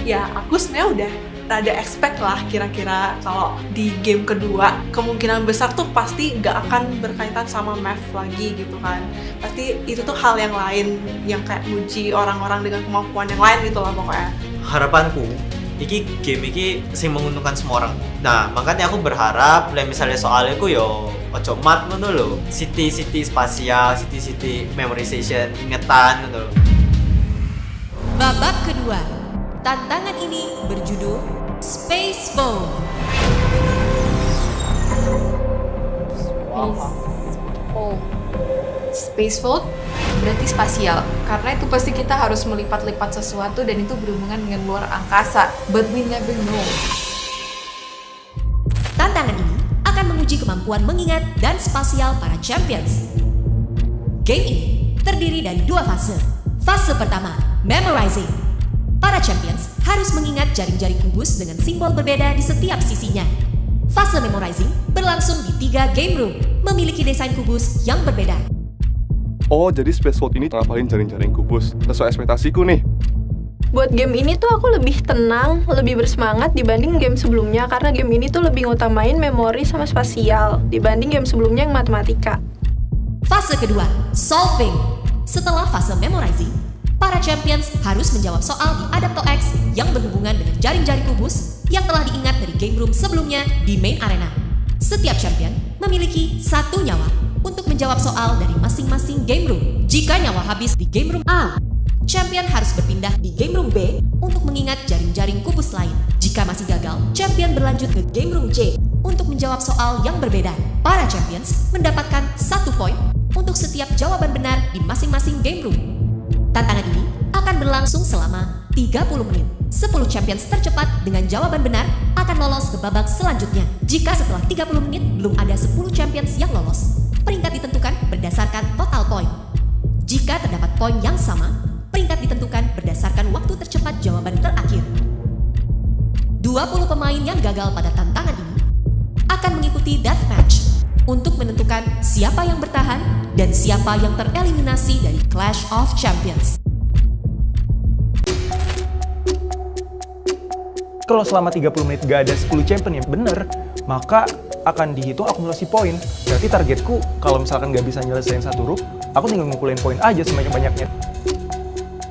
ya aku sebenarnya udah rada expect lah kira-kira kalau di game kedua kemungkinan besar tuh pasti gak akan berkaitan sama math lagi gitu kan. Pasti itu tuh hal yang lain yang kayak muji orang-orang dengan kemampuan yang lain gitu lah pokoknya. Harapanku game iki sing menguntungkan semua orang. Nah, makanya aku berharap misalnya soalnya ku yo ojo mat ngono lho. City spasial, city memorization, ingetan ngono lho. Babak kedua. Tantangan ini berjudul Space Phone. Space Phone berarti spasial, karena itu pasti kita harus melipat-lipat sesuatu dan itu berhubungan dengan luar angkasa. But we never know. Tantangan ini akan menguji kemampuan mengingat dan spasial para champions. Game ini terdiri dari 2 fase. Fase pertama, memorizing. Para champions harus mengingat jaring-jaring kubus dengan simbol berbeda di setiap sisinya. Fase memorizing berlangsung di 3 game room, memiliki desain kubus yang berbeda. Oh, jadi Space Vault ini ngapalin jaring-jaring kubus. Sesuai ekspektasiku nih. Buat game ini tuh aku lebih tenang, lebih bersemangat dibanding game sebelumnya, karena game ini tuh lebih ngutamain memori sama spasial dibanding game sebelumnya yang matematika. Fase kedua, solving. Setelah fase memorizing, para champions harus menjawab soal di Adapto-X yang berhubungan dengan jaring-jaring kubus yang telah diingat dari game room sebelumnya di main arena. Setiap champion memiliki 1 nyawa untuk menjawab soal dari masing-masing game room. Jika nyawa habis di game room A, champion harus berpindah di game room B untuk mengingat jaring-jaring kubus lain. Jika masih gagal, champion berlanjut ke game room C untuk menjawab soal yang berbeda. Para champions mendapatkan 1 poin untuk setiap jawaban benar di masing-masing game room. Tantangan ini akan berlangsung selama 30 menit. 10 champions tercepat dengan jawaban benar akan lolos ke babak selanjutnya. Jika setelah 30 menit belum ada 10 champions yang lolos, peringkat ditentukan berdasarkan total poin. Jika terdapat poin yang sama, peringkat ditentukan berdasarkan waktu tercepat jawaban terakhir. 20 pemain yang gagal pada tantangan ini akan mengikuti deathmatch untuk menentukan siapa yang bertahan dan siapa yang tereliminasi dari Clash of Champions. Kalau selama 30 menit gak ada 10 champion yang bener, maka akan dihitung akumulasi poin. Berarti targetku kalau misalkan gak bisa nyelesain 1 rook, aku tinggal ngumpulin poin aja sebanyak-banyaknya.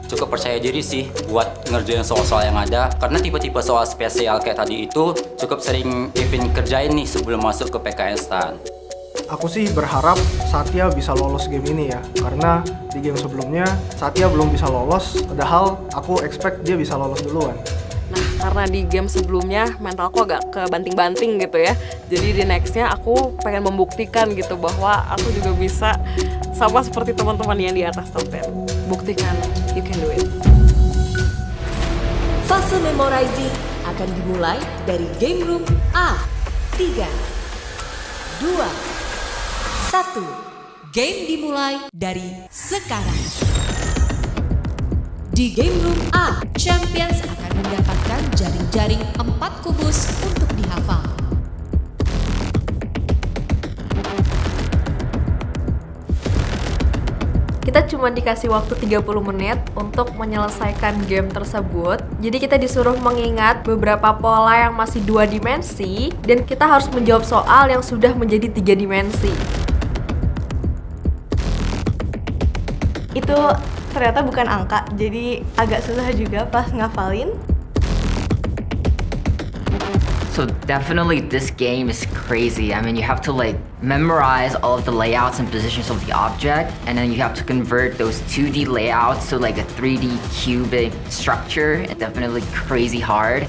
Cukup percaya diri sih buat ngerjain soal-soal yang ada, karena tipe-tipe soal spesial kayak tadi itu cukup sering Ivin kerjain nih sebelum masuk ke PKN STAN. Aku sih berharap Satya bisa lolos game ini ya, karena di game sebelumnya Satya belum bisa lolos, padahal aku expect dia bisa lolos duluan. Nah, karena di game sebelumnya mentalku agak kebanting-banting gitu ya. Jadi di nextnya aku pengen membuktikan gitu bahwa aku juga bisa sama seperti teman-teman yang di atas top 10. Buktikan, you can do it. Fase memorizing akan dimulai dari game room A. 3, 2, 1. Game dimulai dari sekarang. Di game room A, champions akan mendapatkan jaring-jaring 4 kubus untuk dihafal. Kita cuma dikasih waktu 30 menit untuk menyelesaikan game tersebut. Jadi kita disuruh mengingat beberapa pola yang masih 2 dimensi dan kita harus menjawab soal yang sudah menjadi 3 dimensi. Itu ternyata bukan angka, jadi agak susah juga pas ngafalin. So definitely this game is crazy. I mean, you have to like memorize all of the layouts and positions of the object, and then you have to convert those 2D layouts to like a 3D cubic structure. It's definitely crazy hard.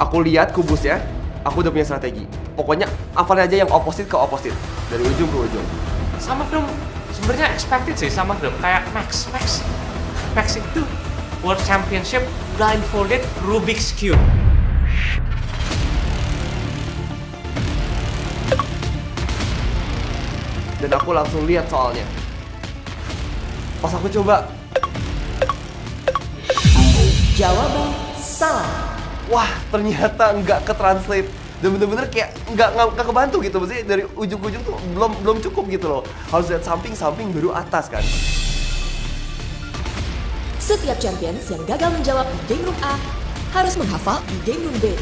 Aku lihat kubusnya, aku udah punya strategi. Pokoknya hafalin aja yang opposite ke opposite, dari ujung ke ujung. Sama film sebenarnya expected sih sama film kayak Max itu World Championship blindfolded Rubik's Cube. dan aku langsung lihat soalnya. Pas aku coba, Jawaban salah. wah ternyata nggak ke-translate. Dan bener-bener kayak nggak kebantu gitu. Maksudnya dari ujung-ujung tuh belum cukup gitu loh. Harus lihat samping baru atas kan. Setiap champions yang gagal menjawab di game room A harus menghafal di game room B.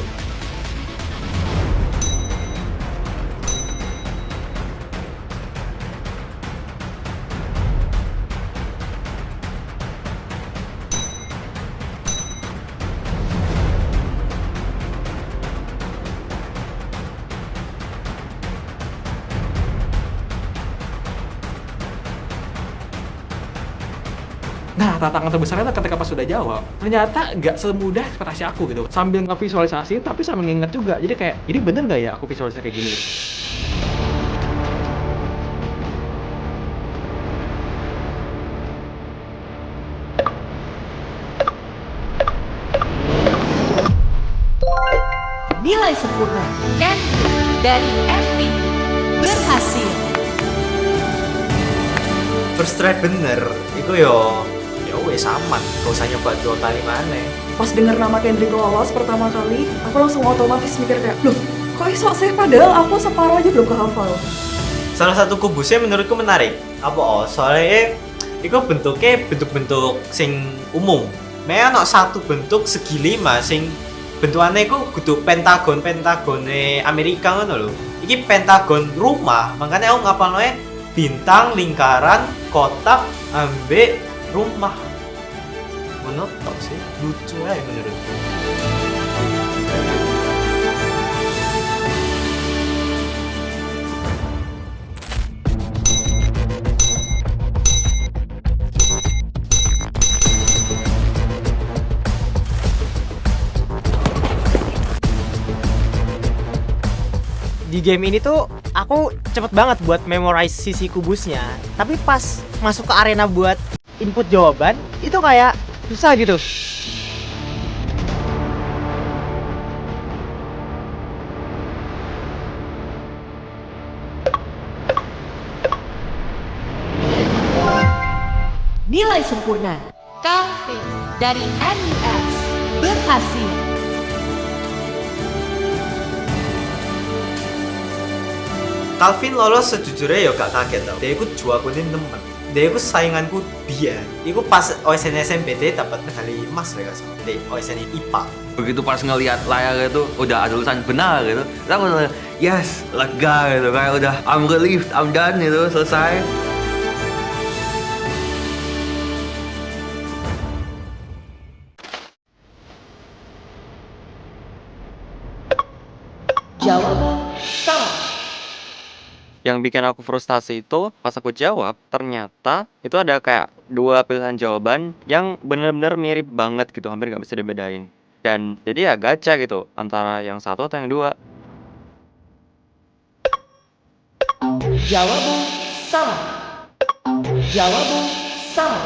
Nah, tantangan terbesarnya ketika pas sudah jawab, ternyata nggak semudah ekspektasi aku gitu. Sambil ngevisualisasi, tapi sambil nginget juga. Jadi kayak, ini bener nggak ya aku visualisasi kayak gini? Nilai sempurna N dari FP berhasil. First try bener, itu ya wes aman, gak usah nyoba dua kali mana. Pas denger nama Kendrick lolos pertama kali, aku langsung otomatis mikir kayak, loh kok iso sih padahal aku separuh aja belum kehafal. Salah satu kubusnya menurutku menarik. Apa soalnya itu bentuknya bentuk-bentuk sing umum. Memang ada satu bentuk segi 5 sing bentukannya itu kudu pentagon Amerika ngono lho. Iki pentagon rumah, makanya aku ngapalno bintang, lingkaran, kotak, ambek rumah. Menurut sih lucu aja menurutku. Di game ini tuh aku cepet banget buat memorize sisi kubusnya, tapi pas masuk ke arena buat input jawaban itu kayak susah gitu. Nilai sempurna Calvin dari NUS berhasil. Calvin lolos sejujurnya ya gak kaget tau. Dia ikut juakunin temen. Dia ikut sainganku dia. Iku pas OSN SMPT dapat medali emas mereka sama. Di OSN IPA. Begitu pas ngelihat layar itu udah ada tulisan benar gitu. Aku udah yes, lega gitu. Kayak udah I'm relieved, I'm done gitu, selesai. Jawaban salah. Yang bikin aku frustasi itu pas aku jawab ternyata itu ada kayak dua pilihan jawaban yang bener-bener mirip banget gitu, hampir nggak bisa dibedain. Dan jadi ya gacha gitu antara yang satu atau yang dua. Jawaban salah. Jawaban salah.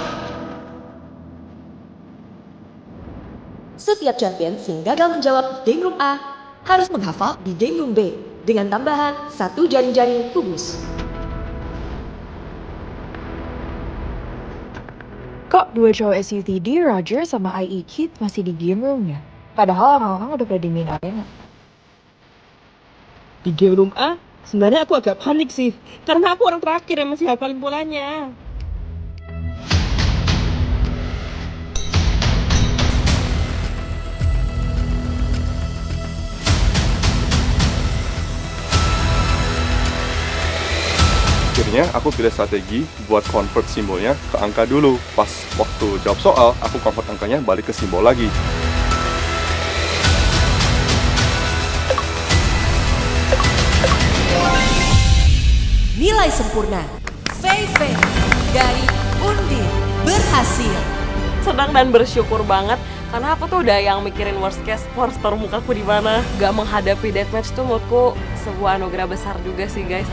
Setiap champion yang gagal menjawab game room A harus menghafal di game room B dengan tambahan 1 jaring-jaring kubus. Kok dua cowok SUTD, Roger sama IE Kid masih di game room ya? Padahal orang-orang udah pada di main arena. Di game room A, sebenarnya aku agak panik sih, karena aku orang terakhir yang masih hafalin polanya. Akhirnya aku pilih strategi buat convert simbolnya ke angka dulu. Pas waktu jawab soal, aku convert angkanya balik ke simbol lagi. Nilai sempurna VV dari Undin berhasil. Senang dan bersyukur banget karena aku tuh udah yang mikirin worst case, harus taruh mukaku di mana. Gak menghadapi deathmatch tuh menurutku sebuah anugerah besar juga sih guys.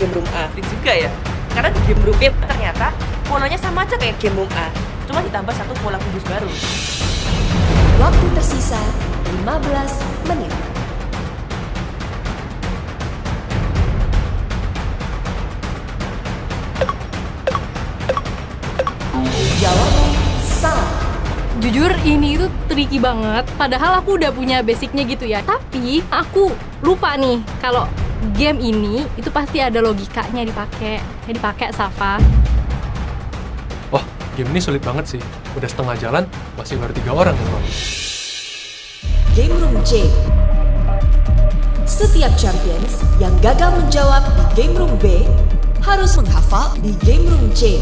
game room A. Dan juga ya, karena di game room B ternyata polanya sama aja kayak game room A, cuma ditambah satu pola kubus baru. Waktu tersisa 15 menit. Jawaban salah. Jujur ini itu tricky banget, padahal aku udah punya basicnya gitu ya. Tapi aku lupa nih kalau game ini itu pasti ada logikanya dipakai Safa. Wah, game ini sulit banget sih. Udah setengah jalan, masih baru 3 orang yang lolos. Game Room C. Setiap champions yang gagal menjawab di Game Room B harus menghafal di Game Room C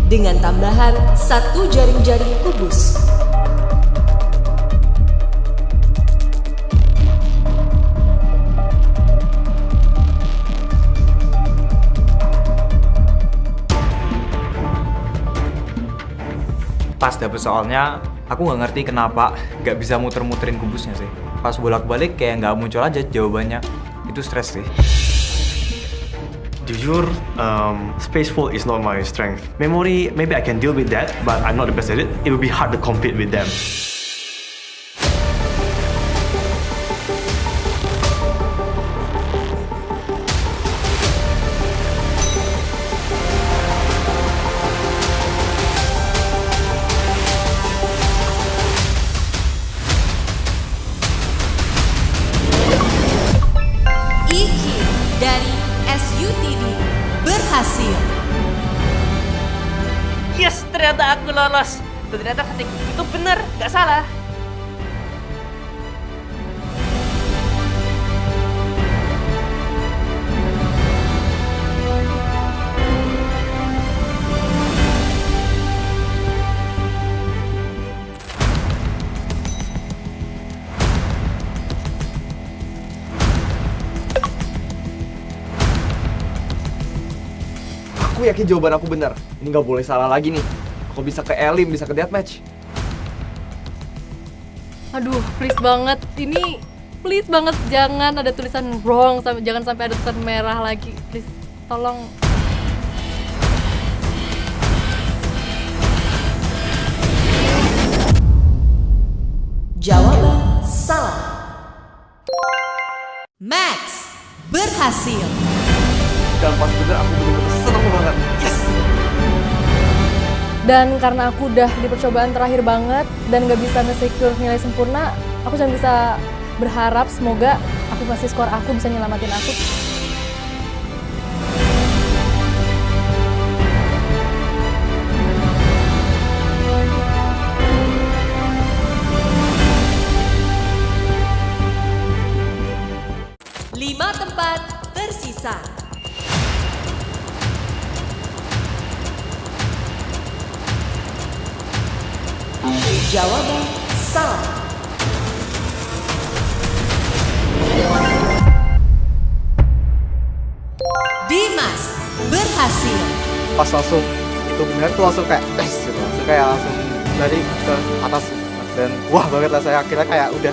dengan tambahan 1 jaring-jaring kubus. Pas dapet soalnya, aku nggak ngerti kenapa nggak bisa muter-muterin kubusnya sih. Pas bolak-balik kayak nggak muncul aja jawabannya. Itu stres sih. Jujur, spaceful is not my strength. Memory, maybe I can deal with that, but I'm not the best at it. It will be hard to compete with them. Iki dari SUTD berhasil. Yes, ternyata aku lolos. Dan ternyata strategi itu benar, gak salah. Aku yakin jawaban aku benar. Ini nggak boleh salah lagi nih. Aku bisa ke elim, bisa ke deathmatch. Aduh, please banget. Ini please banget jangan ada tulisan wrong, jangan sampai ada tulisan merah lagi. Please, tolong. Jawaban salah. Max berhasil. Dan pas bener aku bener-bener seneng banget. Yes! Dan karena aku udah di percobaan terakhir banget dan gak bisa nge-secure nilai sempurna, aku cuma bisa berharap semoga aplikasi skor aku bisa nyelamatin aku. Lima tempat tersisa. Jawaban salah. Dimas berhasil. Pas langsung itu benar tuh langsung kayak gitu, langsung kayak langsung dari ke atas dan wah banget lah saya akhirnya kayak udah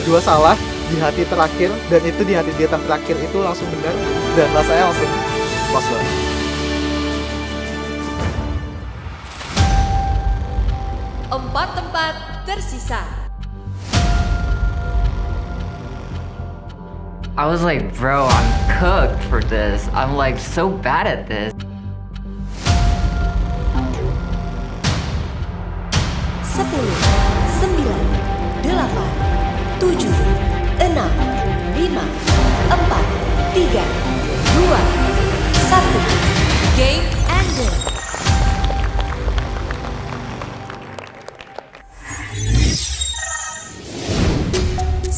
dua salah di hati terakhir dan itu di hati dia terakhir itu langsung benar dan rasanya langsung pas banget. Empat tempat tersisa. I was like, bro, I'm cooked for this. I'm like so bad at this. 10, 9, 8, 7, 6, 5, 4, 3, 2, 1. Game ended.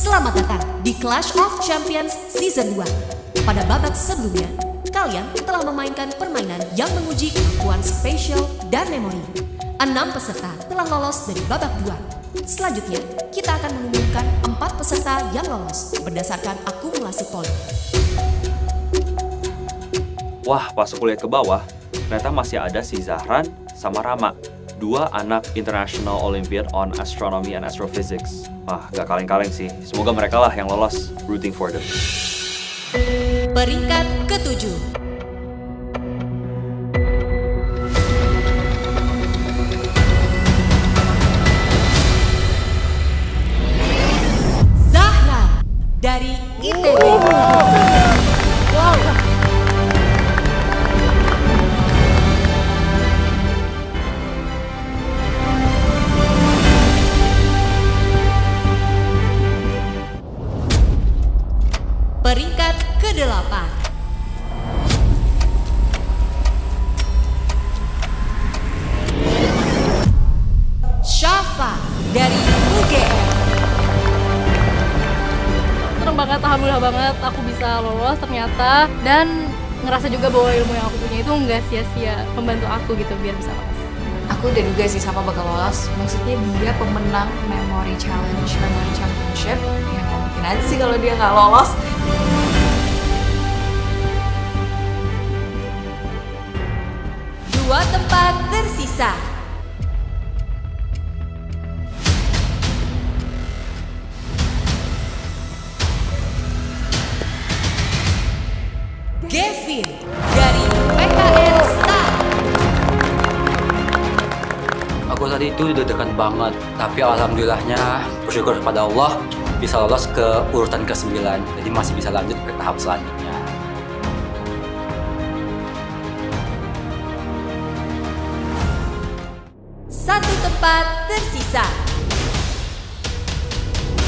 Selamat datang di Clash of Champions Season 2. Pada babak sebelumnya, kalian telah memainkan permainan yang menguji kemampuan spatial dan memori. 6 peserta telah lolos dari babak 2. Selanjutnya, kita akan mengumumkan 4 peserta yang lolos berdasarkan akumulasi poin. Wah, pas aku lihat ke bawah, ternyata masih ada si Zahran sama Rama. 2 anak International Olympiad on Astronomy and Astrophysics. Wah, gak kaleng-kaleng sih. Semoga mereka lah yang lolos. Rooting for them. Peringkat ke-7. susah banget aku bisa lolos ternyata, dan ngerasa juga bahwa ilmu yang aku punya itu nggak sia-sia membantu aku gitu biar bisa lolos. Aku udah duga sih Safa bakal lolos. Maksudnya dia pemenang Memory Challenge, Memory Championship. Ya nggak mungkin aja sih kalau dia nggak lolos. Dua tempat tersisa. Gavin dari PKN Star. Aku tadi itu deg-degan banget, tapi alhamdulillahnya bersyukur kepada Allah bisa lolos ke urutan ke-9, jadi masih bisa lanjut ke tahap selanjutnya. Satu tempat tersisa.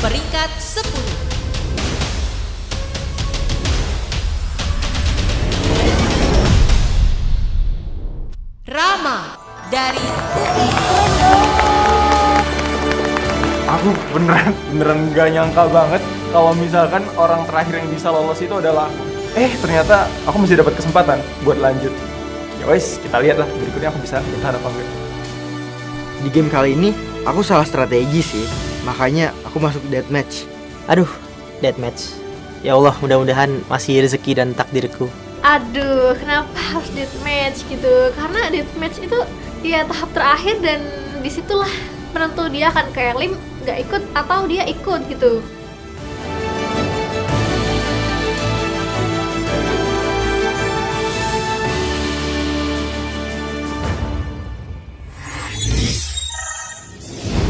Peringkat 10. Rama dari UI. Aku beneran gak nyangka banget kalau misalkan orang terakhir yang bisa lolos itu adalah aku. Ternyata aku masih dapat kesempatan buat lanjut. Ya wes, kita lihat lah berikutnya aku bisa bertahan apa enggak. Di game kali ini aku salah strategi sih, makanya aku masuk deathmatch. Aduh, deathmatch. Ya Allah, mudah-mudahan masih rezeki dan takdirku. Aduh, kenapa harus deathmatch gitu? Karena deathmatch itu ya tahap terakhir dan disitulah penentu dia akan kayak Lim nggak ikut atau dia ikut gitu.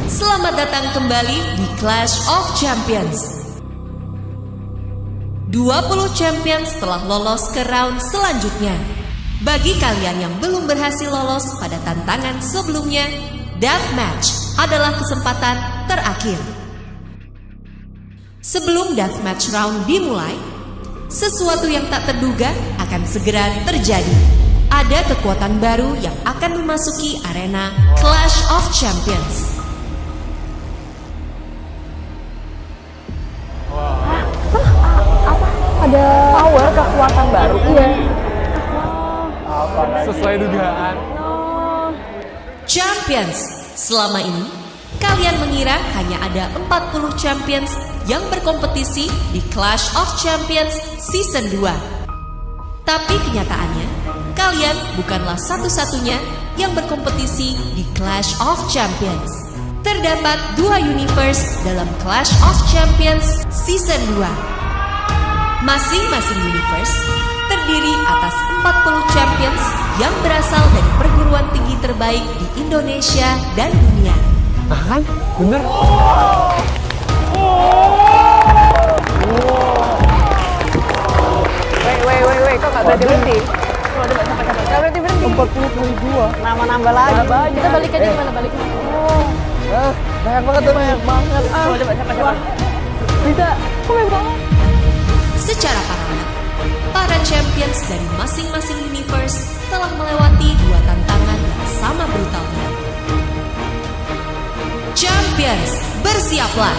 Selamat datang kembali di Clash of Champions. 20 champions telah lolos ke round selanjutnya. Bagi kalian yang belum berhasil lolos pada tantangan sebelumnya, deathmatch adalah kesempatan terakhir. Sebelum deathmatch round dimulai, sesuatu yang tak terduga akan segera terjadi. Ada kekuatan baru yang akan memasuki arena Clash of Champions. Ada power kekuatan baru. Iya. Sesuai dugaan. Champions. Selama ini, kalian mengira hanya ada 40 champions yang berkompetisi di Clash of Champions Season 2. Tapi kenyataannya, kalian bukanlah satu-satunya yang berkompetisi di Clash of Champions. Terdapat 2 universe dalam Clash of Champions Season 2. Masing-masing universe terdiri atas 40 champions yang berasal dari perguruan tinggi terbaik di Indonesia dan dunia. Nah kan? Bener. Wait, kok nggak berhenti? Nggak berhenti. 40 kali 2. Nama nambah lagi. Kita balik aja gimana baliknya? Banyak banget tuh, banyak banget. Coba. Bisa. Kok banyak banget? Secara paralel, para champions dari masing-masing universe telah melewati 2 tantangan yang sama brutalnya. Champions, bersiaplah!